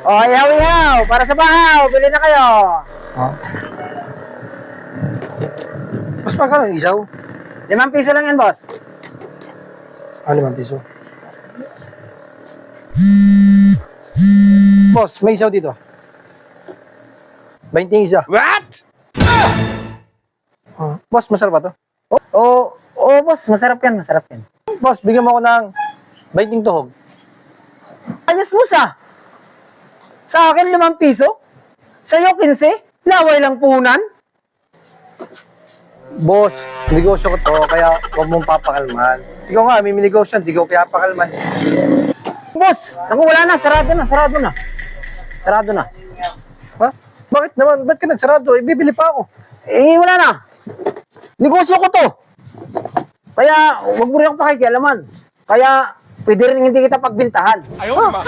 O, ihaw-ihaw. Para sa bahaw. Bili na kayo. Oh. Mas magkano ang isaw? 5 piso lang yan, boss. 5 piso. Boss, may isaw dito. 20 isa. What? Oh. Boss, masarap ba to? Boss. Masarap yan. Masarap yan. Boss, bigyan mo ako ng 20 tuhog. Ayos mo sa akin 5 piso? Sa'yo 15? Laway lang punan? Boss, negosyo ko to, kaya huwag mong papakalman. Ikaw nga, may negosyo, hindi ko kaya pakalman. Boss, naku, wala na. Sarado na. Sarado na. Sarado na. Ha? Bakit naman? Ba't ka nagsarado? Bibili pa ako. Wala na. Negosyo ko to. Kaya, huwag mo rin akong pakikialaman. Kaya, pwede rin hindi kita pagbintahan. Ayaw, ma.